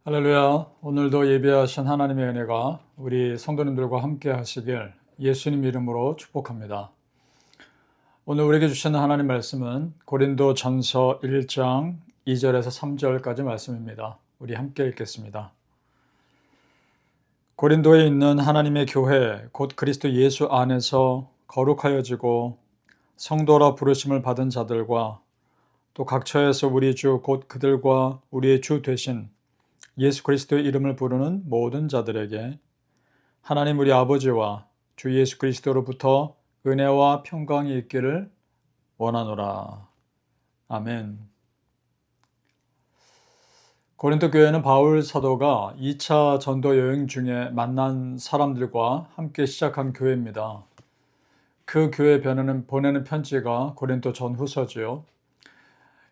할렐루야. 오늘도 예배하신 하나님의 은혜가 우리 성도님들과 함께 하시길 예수님 이름으로 축복합니다. 오늘 우리에게 주시는 하나님 말씀은 고린도 전서 1장 2절에서 3절까지 말씀입니다. 우리 함께 읽겠습니다. 고린도에 있는 하나님의 교회 곧 그리스도 예수 안에서 거룩하여지고 성도라 부르심을 받은 자들과 또 각처에서 우리 주 곧 그들과 우리의 주 되신 예수 그리스도의 이름을 부르는 모든 자들에게 하나님 우리 아버지와 주 예수 그리스도로부터 은혜와 평강이 있기를 원하노라. 아멘. 고린도 교회는 바울 사도가 2차 전도 여행 중에 만난 사람들과 함께 시작한 교회입니다. 그 교회 보내는 편지가 고린도 전후서지요.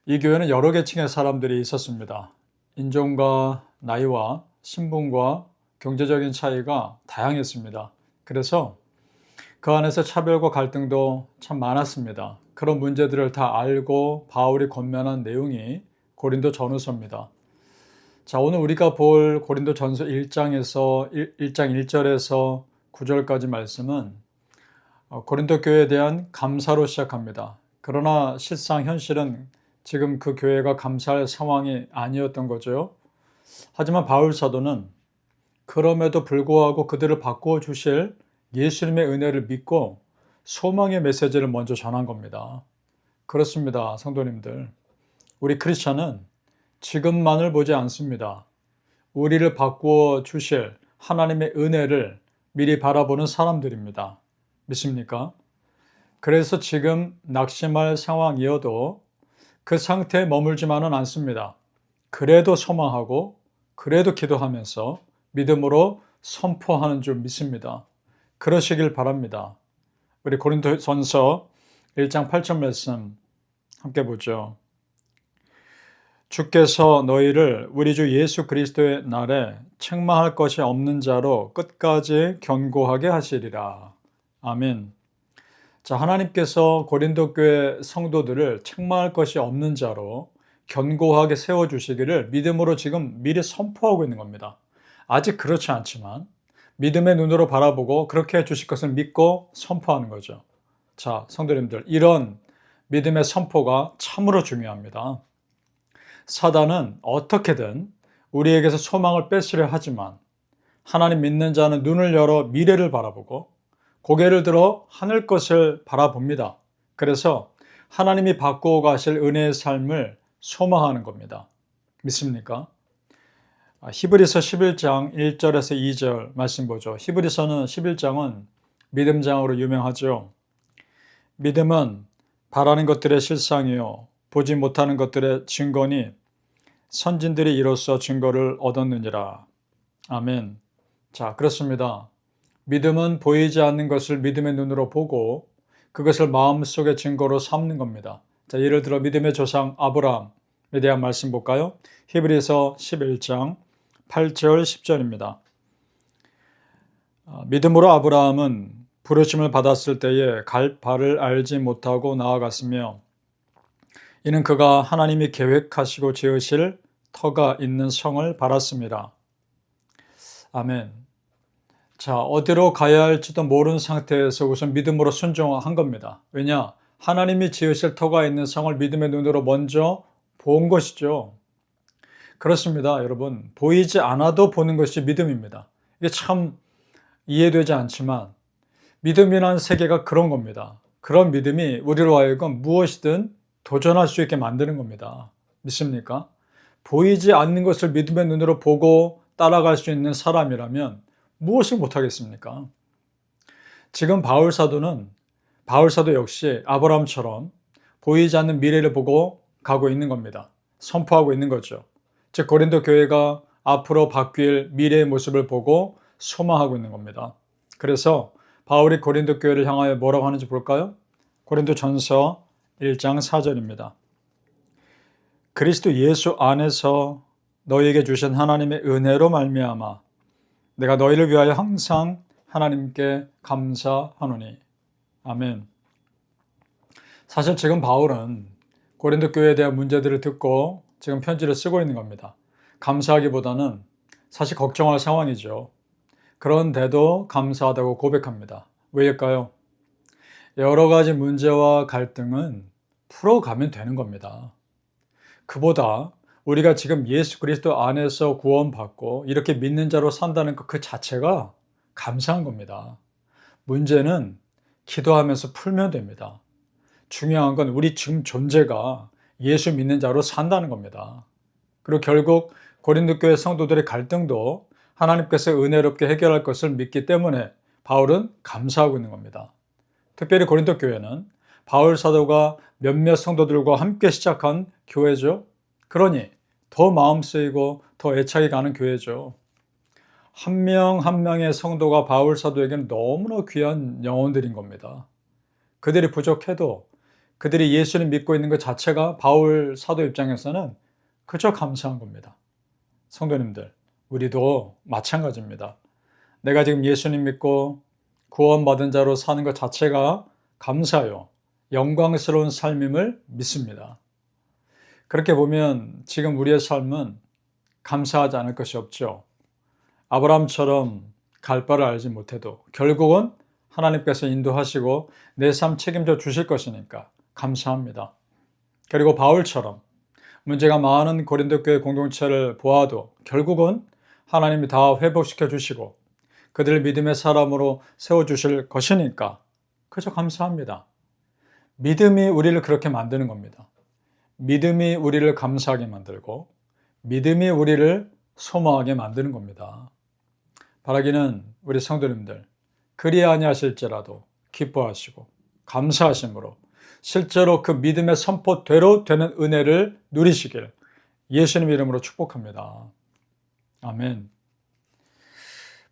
이 교회는 여러 계층의 사람들이 있었습니다. 인종과 나이와 신분과 경제적인 차이가 다양했습니다. 그래서 그 안에서 차별과 갈등도 참 많았습니다. 그런 문제들을 다 알고 바울이 권면한 내용이 고린도 전후서입니다. 자, 오늘 우리가 볼 고린도 전서 1장 1절에서 9절까지 말씀은 고린도 교회에 대한 감사로 시작합니다. 그러나 실상 현실은 지금 그 교회가 감사할 상황이 아니었던 거죠. 하지만 바울 사도는 그럼에도 불구하고 그들을 바꾸어 주실 예수님의 은혜를 믿고 소망의 메시지를 먼저 전한 겁니다. 그렇습니다, 성도님들. 우리 크리스찬은 지금만을 보지 않습니다. 우리를 바꾸어 주실 하나님의 은혜를 미리 바라보는 사람들입니다. 믿습니까? 그래서 지금 낙심할 상황이어도 그 상태에 머물지만은 않습니다. 그래도 소망하고 그래도 기도하면서 믿음으로 선포하는 줄 믿습니다. 그러시길 바랍니다. 우리 고린도전서 1장 8절 말씀 함께 보죠. 주께서 너희를 우리 주 예수 그리스도의 날에 책망할 것이 없는 자로 끝까지 견고하게 하시리라. 아멘. 자, 하나님께서 고린도 교회 성도들을 책망할 것이 없는 자로 견고하게 세워주시기를 믿음으로 지금 미리 선포하고 있는 겁니다. 아직 그렇지 않지만 믿음의 눈으로 바라보고 그렇게 해주실 것을 믿고 선포하는 거죠. 자, 성도님들, 이런 믿음의 선포가 참으로 중요합니다. 사단은 어떻게든 우리에게서 소망을 뺏으려 하지만 하나님 믿는 자는 눈을 열어 미래를 바라보고 고개를 들어 하늘 것을 바라봅니다. 그래서 하나님이 바꾸어 가실 은혜의 삶을 소망하는 겁니다. 믿습니까? 히브리서 11장 1절에서 2절 말씀 보죠. 히브리서는 11장은 믿음장으로 유명하죠. 믿음은 바라는 것들의 실상이요 보지 못하는 것들의 증거니 선진들이 이로써 증거를 얻었느니라. 아멘. 자, 그렇습니다. 믿음은 보이지 않는 것을 믿음의 눈으로 보고 그것을 마음속의 증거로 삼는 겁니다. 자, 예를 들어 믿음의 조상 아브라함에 대한 말씀 볼까요? 히브리서 11장 8절 10절입니다. 믿음으로 아브라함은 부르심을 받았을 때에 갈 바를 알지 못하고 나아갔으며 이는 그가 하나님이 계획하시고 지으실 터가 있는 성을 바랐습니다. 아멘. 자, 어디로 가야 할지도 모르는 상태에서 우선 믿음으로 순종한 겁니다. 왜냐? 하나님이 지으실 터가 있는 성을 믿음의 눈으로 먼저 본 것이죠. 그렇습니다, 여러분. 보이지 않아도 보는 것이 믿음입니다. 이게 참 이해되지 않지만 믿음이라는 세계가 그런 겁니다. 그런 믿음이 우리로 하여금 무엇이든 도전할 수 있게 만드는 겁니다. 믿습니까? 보이지 않는 것을 믿음의 눈으로 보고 따라갈 수 있는 사람이라면 무엇을 못하겠습니까? 지금 바울 사도 역시 아브라함처럼 보이지 않는 미래를 보고 가고 있는 겁니다. 선포하고 있는 거죠. 즉 고린도 교회가 앞으로 바뀔 미래의 모습을 보고 소망하고 있는 겁니다. 그래서 바울이 고린도 교회를 향하여 뭐라고 하는지 볼까요? 고린도 전서 1장 4절입니다. 그리스도 예수 안에서 너희에게 주신 하나님의 은혜로 말미암아 내가 너희를 위하여 항상 하나님께 감사하노니. 아멘. 사실 지금 바울은 고린도 교회에 대한 문제들을 듣고 지금 편지를 쓰고 있는 겁니다. 감사하기보다는 사실 걱정할 상황이죠. 그런데도 감사하다고 고백합니다. 왜일까요? 여러 가지 문제와 갈등은 풀어가면 되는 겁니다. 그보다 우리가 지금 예수 그리스도 안에서 구원받고 이렇게 믿는 자로 산다는 것 그 자체가 감사한 겁니다. 문제는 기도하면서 풀면 됩니다. 중요한 건 우리 지금 존재가 예수 믿는 자로 산다는 겁니다. 그리고 결국 고린도 교회 성도들의 갈등도 하나님께서 은혜롭게 해결할 것을 믿기 때문에 바울은 감사하고 있는 겁니다. 특별히 고린도 교회는 바울 사도가 몇몇 성도들과 함께 시작한 교회죠. 그러니 더 마음 쓰이고 더 애착이 가는 교회죠. 한 명 한 명의 성도가 바울 사도에게는 너무나 귀한 영혼들인 겁니다. 그들이 부족해도 그들이 예수를 믿고 있는 것 자체가 바울 사도 입장에서는 그저 감사한 겁니다. 성도님들, 우리도 마찬가지입니다. 내가 지금 예수님 믿고 구원받은 자로 사는 것 자체가 감사요, 영광스러운 삶임을 믿습니다. 그렇게 보면 지금 우리의 삶은 감사하지 않을 것이 없죠. 아브라함처럼 갈 바를 알지 못해도 결국은 하나님께서 인도하시고 내 삶 책임져 주실 것이니까 감사합니다. 그리고 바울처럼 문제가 많은 고린도 교회 공동체를 보아도 결국은 하나님이 다 회복시켜 주시고 그들을 믿음의 사람으로 세워주실 것이니까 그저 감사합니다. 믿음이 우리를 그렇게 만드는 겁니다. 믿음이 우리를 감사하게 만들고 믿음이 우리를 소망하게 만드는 겁니다. 바라기는 우리 성도님들 그리 아니하실지라도 기뻐하시고 감사하심으로 실제로 그 믿음의 선포대로 되는 은혜를 누리시길 예수님 이름으로 축복합니다. 아멘.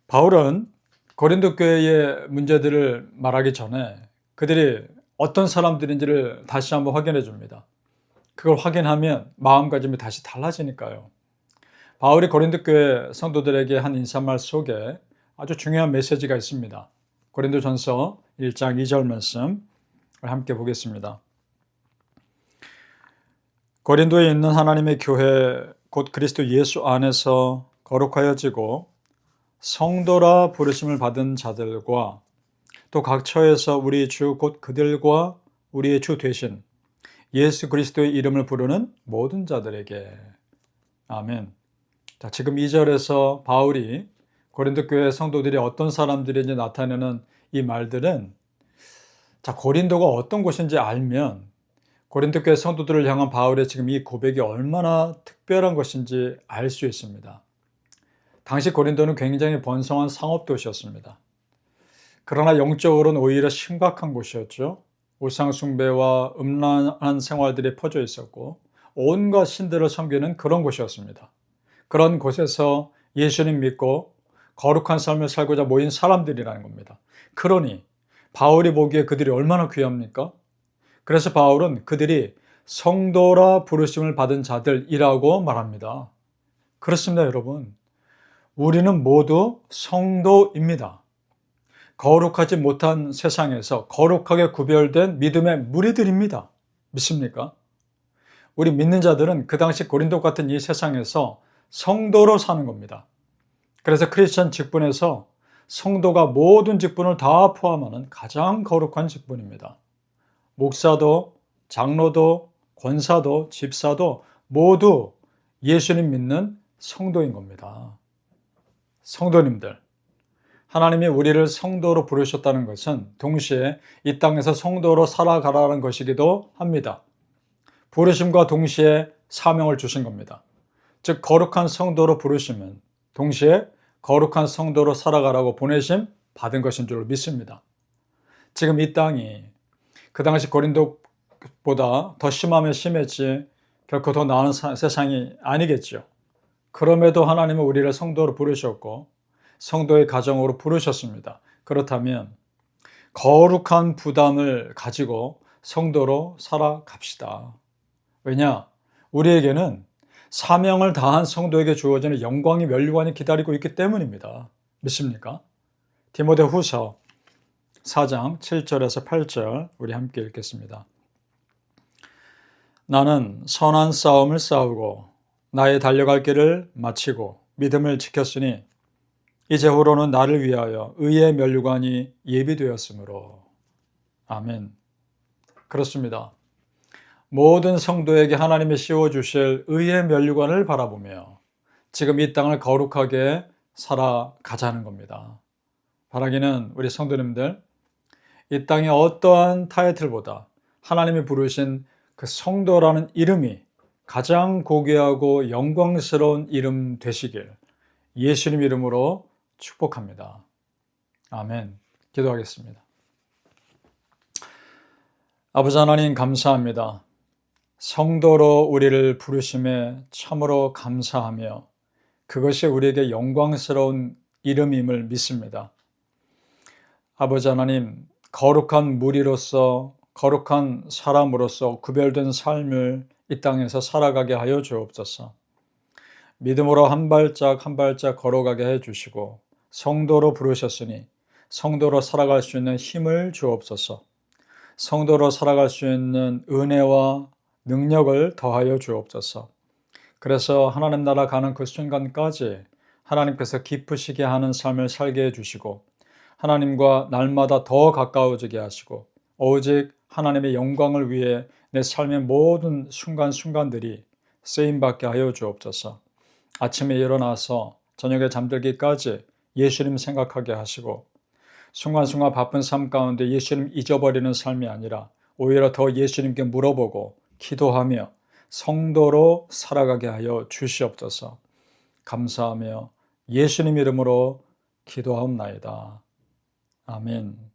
바울은 고린도 교회의 문제들을 말하기 전에 그들이 어떤 사람들인지를 다시 한번 확인해 줍니다. 그걸 확인하면 마음가짐이 다시 달라지니까요. 바울이 고린도 교회 성도들에게 한 인사말 속에 아주 중요한 메시지가 있습니다. 고린도전서 1장 2절 말씀을 함께 보겠습니다. 고린도에 있는 하나님의 교회 곧 그리스도 예수 안에서 거룩하여지고 성도라 부르심을 받은 자들과 또 각 처에서 우리 주 곧 그들과 우리의 주 되신 예수 그리스도의 이름을 부르는 모든 자들에게. 아멘. 자, 지금 2절에서 바울이 고린도 교회 성도들이 어떤 사람들인지 나타내는 이 말들은 자, 고린도가 어떤 곳인지 알면 고린도 교회 성도들을 향한 바울의 지금 이 고백이 얼마나 특별한 것인지 알 수 있습니다. 당시 고린도는 굉장히 번성한 상업 도시였습니다. 그러나 영적으로는 오히려 심각한 곳이었죠. 우상 숭배와 음란한 생활들이 퍼져 있었고 온갖 신들을 섬기는 그런 곳이었습니다. 그런 곳에서 예수님 믿고 거룩한 삶을 살고자 모인 사람들이라는 겁니다. 그러니 바울이 보기에 그들이 얼마나 귀합니까? 그래서 바울은 그들이 성도라 부르심을 받은 자들이라고 말합니다. 그렇습니다, 여러분. 우리는 모두 성도입니다. 거룩하지 못한 세상에서 거룩하게 구별된 믿음의 무리들입니다. 믿습니까? 우리 믿는 자들은 그 당시 고린도 같은 이 세상에서 성도로 사는 겁니다. 그래서 크리스천 직분에서 성도가 모든 직분을 다 포함하는 가장 거룩한 직분입니다. 목사도, 장로도, 권사도, 집사도 모두 예수님 믿는 성도인 겁니다. 성도님들, 하나님이 우리를 성도로 부르셨다는 것은 동시에 이 땅에서 성도로 살아가라는 것이기도 합니다. 부르심과 동시에 사명을 주신 겁니다. 즉 거룩한 성도로 부르시면 동시에 거룩한 성도로 살아가라고 보내심 받은 것인 줄 믿습니다. 지금 이 땅이 그 당시 고린도보다 더 심하면 심했지 결코 더 나은 세상이 아니겠죠. 그럼에도 하나님은 우리를 성도로 부르셨고 성도의 가정으로 부르셨습니다. 그렇다면 거룩한 부담을 가지고 성도로 살아갑시다. 왜냐? 우리에게는 사명을 다한 성도에게 주어지는 영광의 면류관이 기다리고 있기 때문입니다. 믿습니까? 디모데후서 4장 7절에서 8절 우리 함께 읽겠습니다. 나는 선한 싸움을 싸우고 나의 달려갈 길을 마치고 믿음을 지켰으니 이제후로는 나를 위하여 의의 면류관이 예비되었으므로. 아멘. 그렇습니다. 모든 성도에게 하나님이 씌워주실 의의 면류관을 바라보며 지금 이 땅을 거룩하게 살아가자는 겁니다. 바라기는 우리 성도님들, 이 땅의 어떠한 타이틀보다 하나님이 부르신 그 성도라는 이름이 가장 고귀하고 영광스러운 이름 되시길 예수님 이름으로 축복합니다. 아멘. 기도하겠습니다. 아버지 하나님 감사합니다. 성도로 우리를 부르심에 참으로 감사하며 그것이 우리에게 영광스러운 이름임을 믿습니다. 아버지 하나님, 거룩한 무리로서 거룩한 사람으로서 구별된 삶을 이 땅에서 살아가게 하여 주옵소서. 믿음으로 한 발짝 한 발짝 걸어가게 해주시고 성도로 부르셨으니 성도로 살아갈 수 있는 힘을 주옵소서. 성도로 살아갈 수 있는 은혜와 능력을 더하여 주옵소서. 그래서 하나님 나라 가는 그 순간까지 하나님께서 기쁘시게 하는 삶을 살게 해주시고 하나님과 날마다 더 가까워지게 하시고 오직 하나님의 영광을 위해 내 삶의 모든 순간순간들이 쓰임받게 하여 주옵소서. 아침에 일어나서 저녁에 잠들기까지 예수님 생각하게 하시고 순간순간 바쁜 삶 가운데 예수님 잊어버리는 삶이 아니라 오히려 더 예수님께 물어보고 기도하며 성도로 살아가게 하여 주시옵소서. 감사하며 예수님 이름으로 기도하옵나이다. 아멘.